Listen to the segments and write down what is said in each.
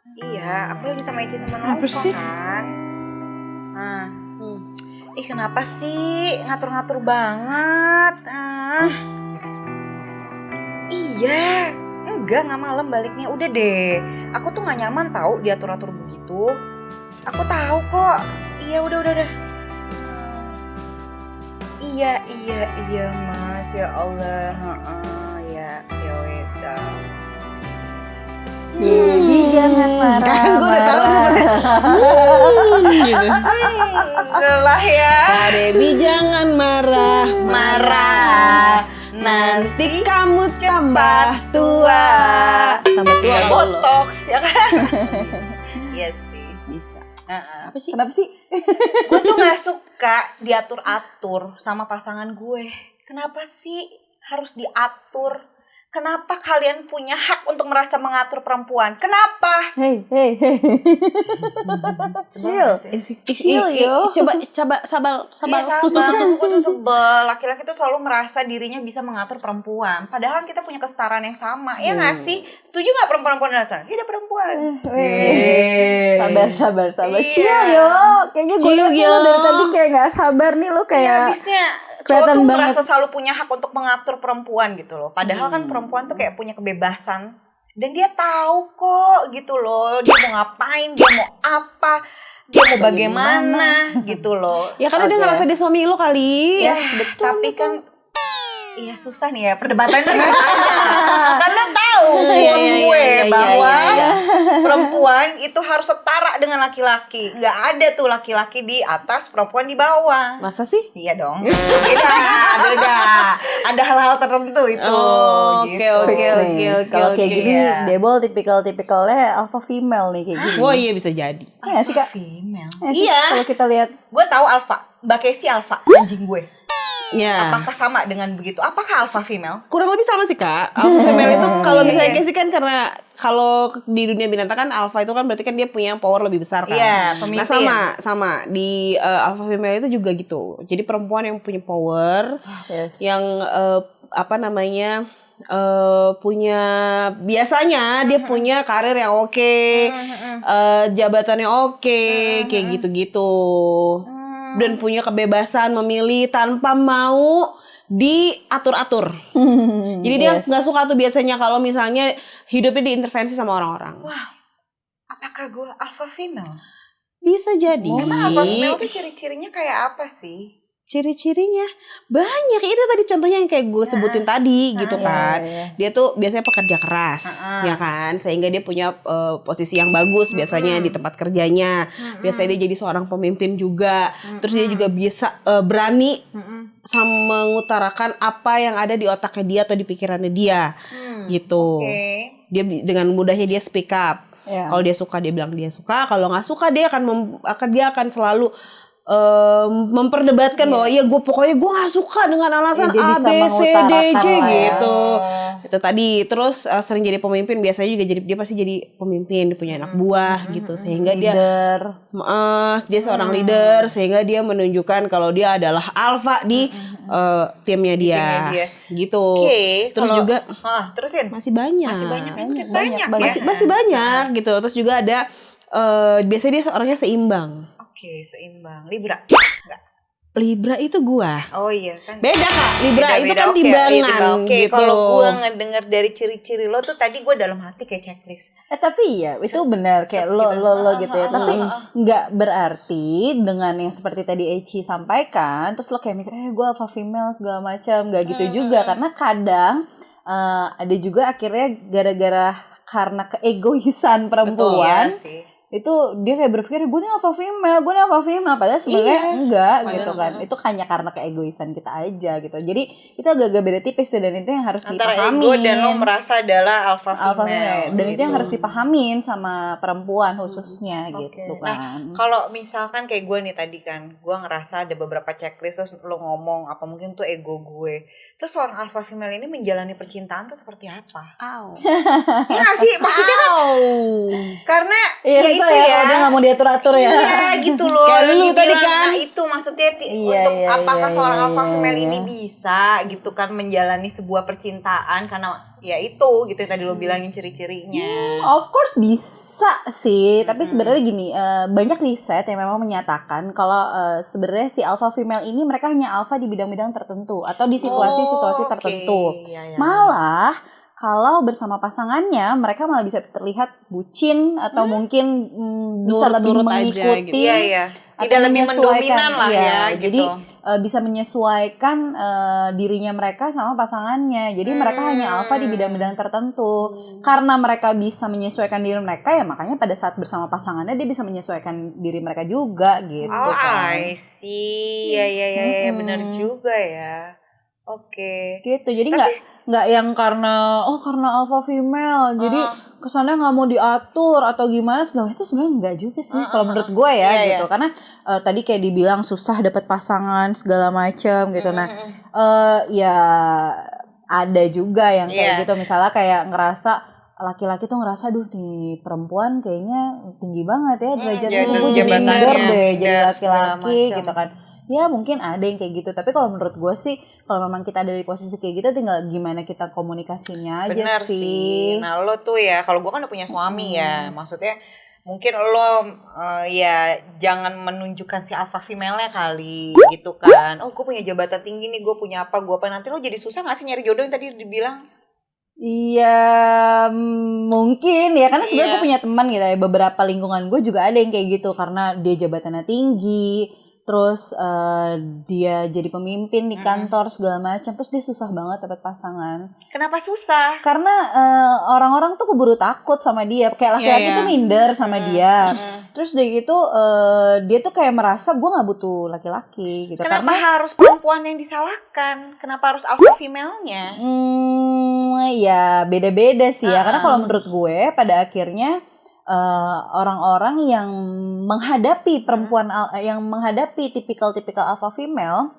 Iya, aku lagi sama Ici sama Apa Nova sih? kan. Nah, kenapa sih ngatur-ngatur banget? Iya, nggak malam baliknya. Udah deh, aku tuh nggak nyaman tahu diatur-atur begitu. Aku tahu kok. Iya, udah. Iya Mas, ya Allah. Ya wes dah. Baby jangan marah. Kan gue udah tahu gitu. Lelah ya. Kak Debbie jangan marah. Nanti kamu tambah tua. Tambah tua Ya, kalau lo. botox ya kan. Iya sih. Bisa. Apa sih? Kenapa sih? Gue tuh gak suka diatur-atur sama pasangan gue. Kenapa sih harus diatur? Kenapa kalian punya hak untuk merasa mengatur perempuan? Kenapa? Hey. Chill. Chill, yo. Coba sabar. Iya sabar, gue tuh sebel. Laki-laki tuh selalu merasa dirinya bisa mengatur perempuan. Padahal kita punya kesetaraan yang sama. Ya gak sih? Setuju gak perempuan-perempuan dasar? Dia ada perempuan. Sabar. Iya. Chill, yo. Kayaknya gue liat lo dari tadi kayak gak sabar nih lo Iya, kayak. habisnya kelihatan cowok tuh banget. merasa selalu punya hak untuk mengatur perempuan gitu loh. Padahal kan perempuan tuh kayak punya kebebasan. Dan dia tahu kok gitu loh. Dia mau ngapain, dia mau apa, dia mau bagaimana gitu loh. Ya karena dia Oke. ngerasa dia suami lo kali. Ya, tapi kan iya susah nih ya perdebatannya. Karena tahu gue bahwa perempuan itu harus setara dengan laki-laki. Nggak ada tuh laki-laki di atas, perempuan di bawah. Masa sih? Iya dong. Beda. Ada hal-hal tertentu itu. Oh, gitu. oke. Fix nih. Kalau kayak gini Iya. Debol tipikalnya alpha female nih kayak gini. Oh iya bisa jadi. Iya sih Kak. Female. Iya sih, Iya. kalau kita lihat. Gue tahu alpha. Mbak Casey alpha, anjing gue. Ya. Apakah sama dengan begitu? Apakah alpha female? Kurang lebih sama sih Kak. Alpha female itu kalau misalnya kayak sih kan karena kalau di dunia binatang kan alpha itu kan berarti kan dia punya power lebih besar kan. Iya, pemimpin. Nah sama di alpha female itu juga gitu. Jadi perempuan yang punya power, Yes. yang punya biasanya dia punya karir yang oke, jabatannya oke, kayak gitu-gitu. Dan punya kebebasan memilih tanpa mau diatur-atur. Jadi dia Yes. nggak suka tuh biasanya kalau misalnya hidupnya diintervensi sama orang-orang. Wah, apakah gue alpha female? Bisa jadi. Emang alpha female tuh ciri-cirinya kayak apa sih? Ciri-cirinya banyak. Itu tadi contohnya yang kayak gue sebutin tadi gitu kan. Iya. Dia tuh biasanya pekerja keras, ya kan, sehingga dia punya posisi yang bagus biasanya di tempat kerjanya. Biasanya dia jadi seorang pemimpin juga. Terus dia juga bisa berani sama mengutarakan apa yang ada di otaknya dia atau di pikirannya dia, gitu. Oke. Dia dengan mudahnya dia speak up. Iya. Kalau dia suka dia bilang dia suka. Kalau nggak suka dia akan selalu memperdebatkan bahwa ya gue pokoknya gue nggak suka dengan alasan dia A bisa B C D mengutarakan C lah ya. gitu. Itu tadi. Terus sering jadi pemimpin, biasanya juga dia pasti jadi pemimpin, dia punya anak buah gitu, sehingga Leader. dia seorang leader, sehingga dia menunjukkan kalau dia adalah alpha di timnya dia. Timnya dia. Gitu. Oke. Terus kalau- juga masih masih banyak banyak ya. masih banyak gitu. Terus juga ada biasanya dia orangnya seimbang. Oke, seimbang. Libra. Enggak. Libra itu gua. Oh iya kan. Beda Kak. Libra itu Beda-beda. kan Oke, timbangan Oke, gitu. kalau gue ngedenger dari ciri-ciri lo tuh tadi gue dalam hati kayak checklist. Tapi iya itu benar kayak lo gitu ya. Tapi nggak berarti dengan yang seperti tadi Eci sampaikan terus lo kayak mikir gue alpha female segala macam, nggak gitu juga, karena kadang ada juga akhirnya gara-gara karena keegoisan perempuan Iya sih. itu dia kayak berpikir gue nih alpha female padahal sebenarnya enggak gitu kan. Itu hanya karena keegoisan kita aja gitu. Jadi itu agak-agak beda tipis tuh, dan itu yang harus Antara dipahamin. ego dan lo merasa adalah alpha Alpha female. female. Dan itu gitu. yang harus dipahamin sama perempuan khususnya gitu Nah, kan. kalau misalkan kayak gue nih tadi kan, gue ngerasa ada beberapa checklist terus lo ngomong apa mungkin tuh ego gue. Terus seorang alpha female ini menjalani percintaan tuh seperti apa? Au. Iya gak sih? Maksudnya kan Karena Iya, ya susah itu ya, ya. kalau dia nggak mau diatur-atur ya. Iya gitu loh. Kayak lu tadi Dibilang, kan. nah itu maksudnya Iya, untuk iya, apakah iya, seorang iya, alpha iya, female iya. ini bisa gitu kan menjalani sebuah percintaan karena ya itu gitu yang tadi lo bilangin ciri-cirinya. Of course bisa sih, tapi sebenarnya gini, banyak riset yang memang menyatakan kalau sebenarnya si alpha female ini mereka hanya alpha di bidang-bidang tertentu atau di situasi-situasi Oh, tertentu. oke. Iya, iya. Malah kalau bersama pasangannya mereka malah bisa terlihat bucin atau mungkin bisa lebih Nurut-nurut aja mengikuti. Iya, iya. Atau Tidak lebih menyesuaikan, mendominan lah iya. ya Jadi gitu. bisa menyesuaikan dirinya mereka sama pasangannya. Jadi mereka hanya alpha di bidang-bidang tertentu. Karena mereka bisa menyesuaikan diri mereka ya makanya pada saat bersama pasangannya dia bisa menyesuaikan diri mereka juga gitu Oh, kan. I see. Ya, ya, ya, ya, benar juga ya. Oke. Gitu. Jadi nggak yang karena alpha female. Jadi kesannya nggak mau diatur atau gimana segala itu sebenarnya nggak juga sih kalau menurut gue ya Iya, gitu. Karena tadi kayak dibilang susah dapat pasangan segala macam gitu. Nah, ya ada juga yang kayak Iya. gitu misalnya kayak ngerasa laki-laki tuh ngerasa duh nih perempuan kayaknya tinggi banget ya derajatnya jadi gue jadi jabatannya, minder deh jadi minder, segala laki-laki macam. gitu kan. Ya mungkin ada yang kayak gitu, tapi kalau menurut gue sih kalau memang kita ada di posisi kayak gitu tinggal gimana kita komunikasinya aja Benar sih. Nah lo tuh ya, kalau gue kan udah punya suami ya, maksudnya mungkin lo ya jangan menunjukkan si alpha female-nya kali gitu kan. Oh gue punya jabatan tinggi nih, gue punya apa, gue apa. Nanti lo jadi susah gak sih nyari jodoh yang tadi dibilang? Iya mungkin ya karena sebenarnya Iya. gue punya teman gitu ya beberapa lingkungan gue juga ada yang kayak gitu karena dia jabatannya tinggi terus dia jadi pemimpin di kantor segala macam terus dia susah banget dapat pasangan Kenapa susah? karena orang-orang tuh keburu takut sama dia kayak laki-laki Iya, tuh minder sama dia terus dia gitu dia tuh kayak merasa gue nggak butuh laki-laki gitu Kenapa karena harus perempuan yang disalahkan? Kenapa harus alpha female-nya? Ya beda-beda sih ya karena kalau menurut gue pada akhirnya orang-orang yang menghadapi perempuan yang menghadapi tipikal alpha female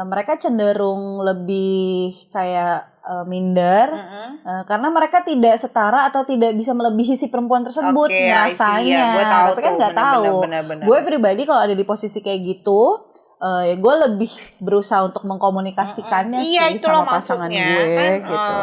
mereka cenderung lebih kayak minder karena mereka tidak setara atau tidak bisa melebihi si perempuan tersebut Oke, I see, ngerasanya ya. Gue tahu tapi kan tuh, nggak tahu benar-benar. gue pribadi kalau ada di posisi kayak gitu ya gue lebih berusaha untuk mengkomunikasikannya Iya sih itu loh sama pasangan maksudnya gue kan gitu.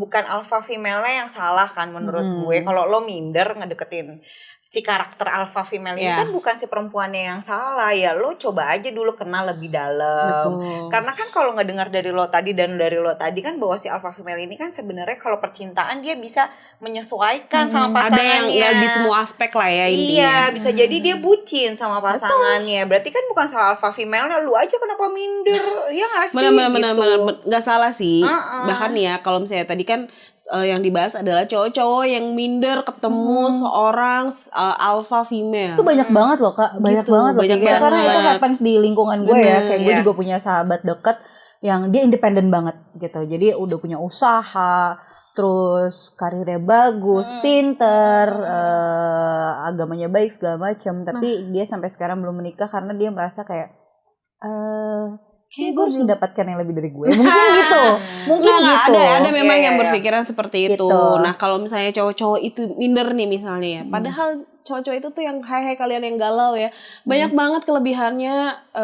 Bukan alpha female-nya yang salah kan menurut gue. Kalau lo minder ngedeketin si karakter alpha female ini Iya. kan bukan si perempuannya yang salah ya, lo coba aja dulu kenal lebih dalam. Betul. Karena kan kalau ngedengar dari lo tadi dan dari lo tadi kan bahwa si alpha female ini kan sebenarnya kalau percintaan dia bisa menyesuaikan sama Ada yang pasangannya. nggak di semua aspek lah ya intinya. Iya, bisa jadi dia bucin sama pasangannya. Berarti kan bukan salah alpha female-nya, lu aja kenapa minder? Ya nggak sih? Benar-benar gitu. nggak salah sih. Bahkan ya kalau misalnya tadi kan yang dibahas adalah cowok-cowok yang minder ketemu seorang alpha female. Itu banyak banget loh kak, banyak Gitu, banget loh banyak kayak gitu. Karena itu banget. happens di lingkungan gue ya, kayak gue iya. juga punya sahabat deket yang dia independen banget gitu, jadi udah punya usaha, terus karirnya bagus, pinter, agamanya baik segala macam, tapi dia sampai sekarang belum menikah karena dia merasa kayak kayak gue harus mendapatkan yang lebih dari gue, mungkin gitu, mungkin Nggak, gitu. ada memang Iya, yang iya. berpikiran seperti itu. Gitu. Nah kalau misalnya cowok-cowok itu minder nih misalnya ya, padahal cowok-cowok itu tuh yang hai kalian yang galau ya, banyak banget kelebihannya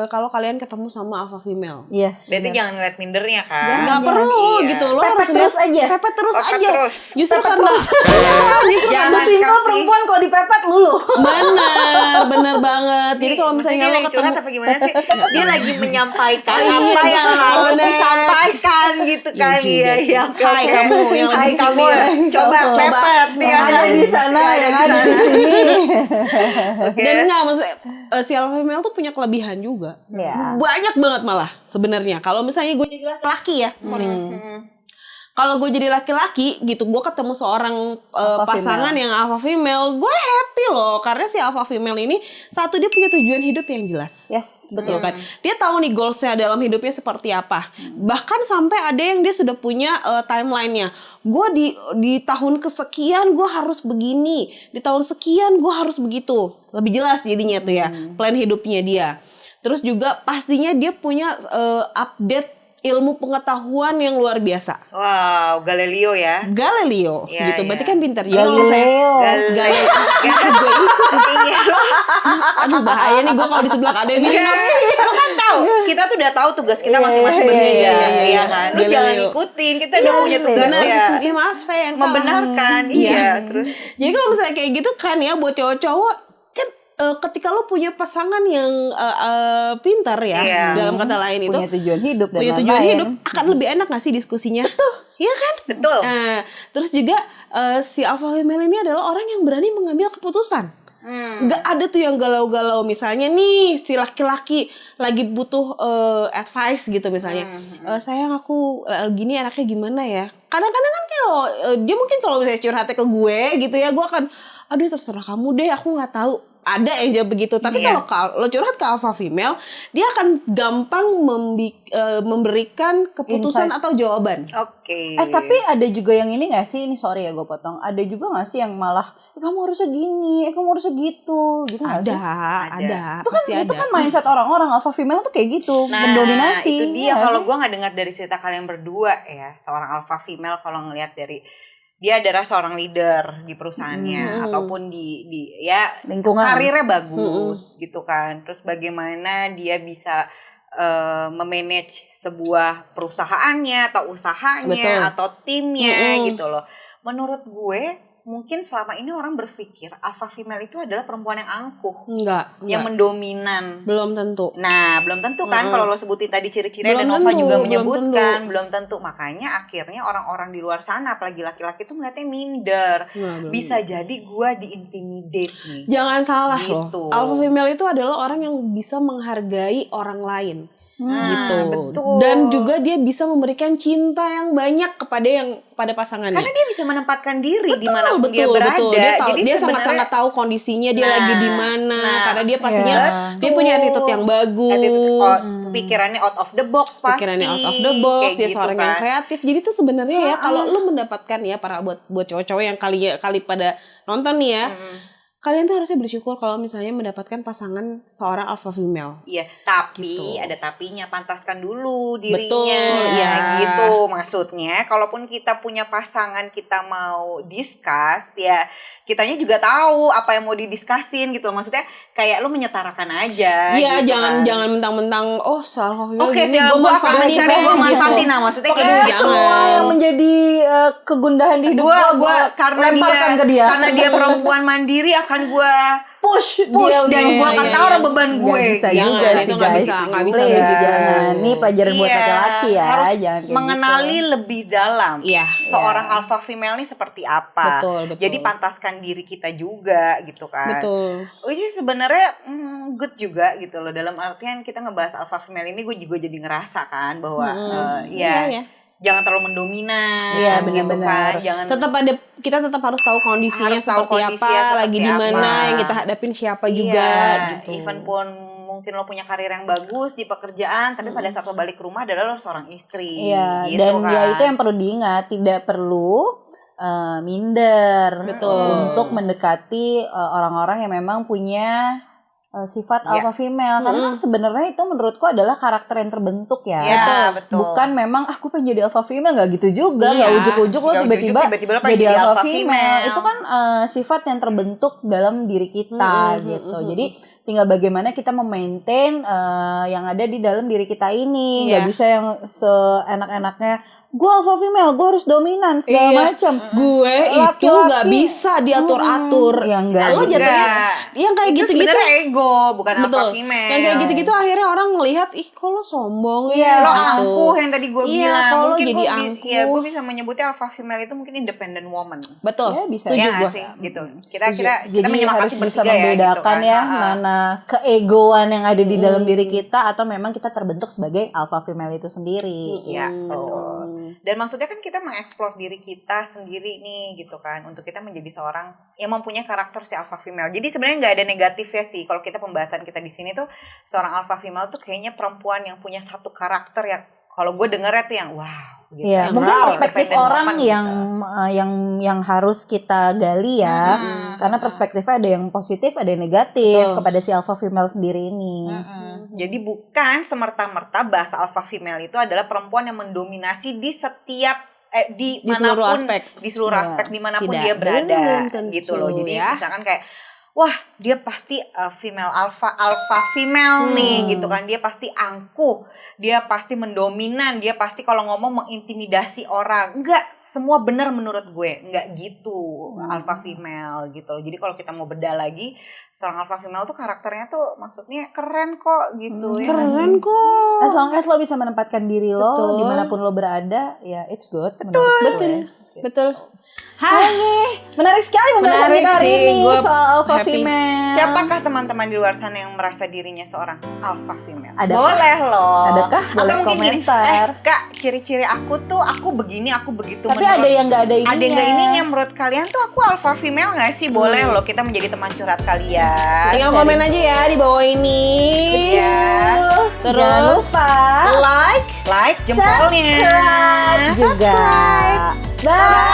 kalau kalian ketemu sama alpha female. Iya. Berarti jangan ngeliat mindernya kan? Jangan. Nggak perlu Iya. gitu, lo Pepet harus terus lihat- aja. pepet terus Pepet aja. terus. Justru Pepet karena terus. Jangan Sesimpel kasih- perempuan kalau dipepet luluh. bener banget. Jadi kalau misalnya dia lo lagi ketemu curhat apa gimana sih? Dia lagi menyampaikan apa yang harus bener. disampaikan gitu kan. juga Iya, sih. Hai kamu yang Hai lagi di kamu. sini. Coba pepet nih Yang ada di sana, yang ada di sini. Dan enggak maksudnya si alpha female tuh punya kelebihan juga. Ya. Banyak banget malah sebenarnya. Kalau misalnya gue jadi laki-laki ya, sorry. Kalau gue jadi laki-laki gitu, gue ketemu seorang pasangan yang alpha female, gue happy loh. Karena si alpha female ini satu dia punya tujuan hidup yang jelas. Yes, betul. Kan? Dia tahu nih goalsnya dalam hidupnya seperti apa. Bahkan sampai ada yang dia sudah punya timelinenya. Gue di tahun kesekian gue harus begini, di tahun sekian gue harus begitu. Lebih jelas jadinya tuh ya plan hidupnya dia. Terus juga pastinya dia punya update ilmu pengetahuan yang luar biasa. Wow, Galileo ya. Galileo Iya, gitu. Berarti iya. kan pintar. Jadi kalau misalnya Galileo. gue ikut. Iya, Aduh bahaya nih gue kalau di sebelah ada yang minum. lo kan tahu, kita tuh udah tahu tugas kita masing-masing Iya, berbeda, iya, iya, ya iya. kan? Lu Galileo. jangan ikutin, kita udah punya tugas Benar. ya. Ya maaf saya yang salah. Membenarkan, iya. Terus Jadi kalau misalnya kayak gitu kan ya buat cowok-cowok kan ketika lo punya pasangan yang pintar ya, Iya. dalam kata lain itu Punya tujuan hidup dan punya lain-lain. tujuan hidup, akan lebih enak gak sih diskusinya? Betul. Iya kan? betul. Nah, terus juga si alpha female ini adalah orang yang berani mengambil keputusan. Nggak ada tuh yang galau-galau. Misalnya nih si laki-laki lagi butuh advice gitu misalnya. Sayang aku gini enaknya gimana ya? Kadang-kadang kan kalau dia mungkin kalau misalnya curhatnya ke gue gitu ya, gue akan aduh terserah kamu deh, aku nggak tahu. Ada yang jawab begitu. Tapi Iya. kalau lo curhat ke alpha female, dia akan gampang memberikan keputusan Insight. atau jawaban. Oke. Tapi ada juga yang ini gak sih? Ini sorry ya gue potong. Ada juga gak sih yang malah kamu harusnya gini, kamu harusnya gitu gak sih? Ada, Itu kan, pasti itu ada. kan mindset orang-orang alpha female tuh kayak gitu, mendominasi. Itu dia Iya nggak kalau sih? gue nggak dengar dari cerita kalian berdua ya, seorang alpha female kalau ngelihat dari dia adalah seorang leader di perusahaannya ataupun di ya Lingkungan. karirnya bagus gitu kan. Terus bagaimana dia bisa memanage sebuah perusahaannya atau usahanya Betul. atau timnya gitu loh. Menurut gue mungkin selama ini orang berpikir alpha female itu adalah perempuan yang angkuh, Enggak. yang mendominan. Belum tentu. Nah, belum tentu kan kalau lo sebutin tadi ciri-cirinya dan Belum Nova tentu, juga belum menyebutkan belum tentu. Makanya akhirnya orang-orang di luar sana apalagi laki-laki itu melihatnya minder. Nah, Bisa jadi gua diintimidate nih. Jangan salah Gitu. loh. Alpha female itu adalah orang yang bisa menghargai orang lain. Gitu. betul. Dan juga dia bisa memberikan cinta yang banyak kepada pasangannya. Karena dia bisa menempatkan diri dimanapun dia berada. Betul. Dia tahu, Jadi dia sebenarnya sangat tahu kondisinya dia Nah, lagi di mana. nah, Karena dia pastinya iya. dia punya attitude yang bagus. pikirannya out of the box pasti. Pikirannya out of the box, Kayak dia gitu seorang yang kan. kreatif. Jadi tuh sebenarnya ya kalau lu mendapatkan ya para buat cowok-cowok yang kali pada nonton nih ya. Kalian tuh harusnya bersyukur kalau misalnya mendapatkan pasangan seorang alpha female. Iya, tapi Gitu. ada tapinya, pantaskan dulu dirinya. Betul, iya. Gitu maksudnya. Kalaupun kita punya pasangan, kita mau discuss, ya kitanya juga tahu apa yang mau didiskusin gitu. Maksudnya kayak lu menyetarakan aja. Iya, gitu jangan kan. jangan mentang-mentang soal alpha female Oke, gini sih, gua gue akan manfaatin mencari, deh, gue gitu. manfaatin. Nah, maksudnya kayak Pokoknya gitu. semua yang menjadi kegundahan di hidup Gue karena lemparkan dia, ke dia. karena dia perempuan mandiri akan gue push push dan gue akan taruh beban gue. Nggak bisa Jangan, juga itu sih nggak guys. bisa, nggak bisa, Please, nggak bisa. jangan. Ini pelajaran buat Iya, laki-laki ya, harus jangan kayak mengenali gitu. lebih dalam Iya. seorang alpha female ini seperti apa. Betul, betul. Jadi pantaskan diri kita juga gitu kan. Betul. Which is sebenarnya good juga gitu loh. Dalam artian kita ngebahas alpha female ini gue juga jadi ngerasa kan bahwa Iya. jangan terlalu mendominan. Iya, gitu benar-benar. kan. Jangan Kita tetap harus tahu kondisinya Harus tahu seperti kondisinya apa, seperti lagi di mana, apa. yang kita hadapin siapa juga Iya, gitu. even pun mungkin lo punya karir yang bagus di pekerjaan, tapi pada saat lo balik ke rumah adalah lo seorang istri. Iya, gitu dan kan. ya itu yang perlu diingat, tidak perlu minder Betul. untuk mendekati orang-orang yang memang punya sifat Iya. alpha female. Karena kan sebenarnya itu menurutku adalah karakter yang terbentuk ya. Iya, betul. Bukan memang aku pengen jadi alpha female, nggak gitu juga. Iya. Nggak ujuk-ujuk lo Nggak tiba-tiba ujuk-ujuk, tiba-tiba lo pengen jadi jadi alpha alpha female. female. Itu kan sifat yang terbentuk dalam diri kita gitu. Jadi tinggal bagaimana kita memaintain yang ada di dalam diri kita ini. Nggak Iya. bisa yang seenak-enaknya gue alpha female, gue harus dominan segala Iya. macam. Gue itu Laki-laki. nggak bisa diatur-atur. Ya enggak Lo juga. jatuhnya yang kayak itu gitu-gitu. sebenarnya ego, bukan alpha Betul. female. Yang kayak gitu-gitu akhirnya orang melihat, ih kok lo sombong Iya. ya Lo gitu. angkuh yang tadi gue Iya, bilang. kalau lo Mungkin jadi gue angkuh. ya gue bisa menyebutnya alpha female itu mungkin independent woman. Betul. Ya, bisa. Setuju Ya gua. nggak sih gitu. Kita Jadi menyemangati harus bisa bertiga membedakan gitu ya, kan. mana keegoan yang ada di dalam diri kita atau memang kita terbentuk sebagai alpha female itu sendiri. Ya, betul. Dan maksudnya kan kita mengeksplor diri kita sendiri nih gitu kan, untuk kita menjadi seorang yang mempunyai karakter si alpha female. Jadi sebenarnya nggak ada negatifnya sih kalau kita pembahasan kita di sini tuh seorang alpha female tuh kayaknya perempuan yang punya satu karakter yang Kalau gue dengernya tuh yang wow gitu. Iya, mungkin Wow, perspektif independent orang woman gitu. yang harus kita gali ya. Karena perspektifnya ada yang positif, ada yang negatif kepada si alpha female sendiri ini. Jadi bukan semerta-merta bahasa alpha female itu adalah perempuan yang mendominasi di setiap di seluruh manapun, aspek. di seluruh Ya, aspek dimanapun tidak dia berada belum tentu, gitu loh. Jadi ya. misalkan kayak wah dia pasti female alpha female nih gitu kan, dia pasti angkuh, dia pasti mendominan, dia pasti kalau ngomong mengintimidasi orang. Enggak, semua benar menurut gue, enggak gitu alpha female gitu loh. Jadi kalau kita mau bedah lagi, seorang alpha female tuh karakternya tuh maksudnya keren kok gitu ya. Keren kok. As long as lo bisa menempatkan diri lo Betul. dimanapun lo berada, ya it's good. Menurut gue. Betul. Menarik sekali pembahasan Menarik kita hari sih, ini gue soal alpha happy. female. Siapakah teman-teman di luar sana yang merasa dirinya seorang alpha female? Adakah? Boleh loh. Adakah? Atau Boleh mungkin gini, komentar. Kak, ciri-ciri aku tuh aku begini, aku begitu. Tapi ada yang nggak ada ininya. Ada yang nggak ininya. Menurut kalian tuh aku alpha female nggak sih? Boleh loh kita menjadi teman curhat kalian. Tinggal komen aja ya di bawah ini. Ya. Terus Jangan lupa like. Like jempolnya. subscribe juga. Bye.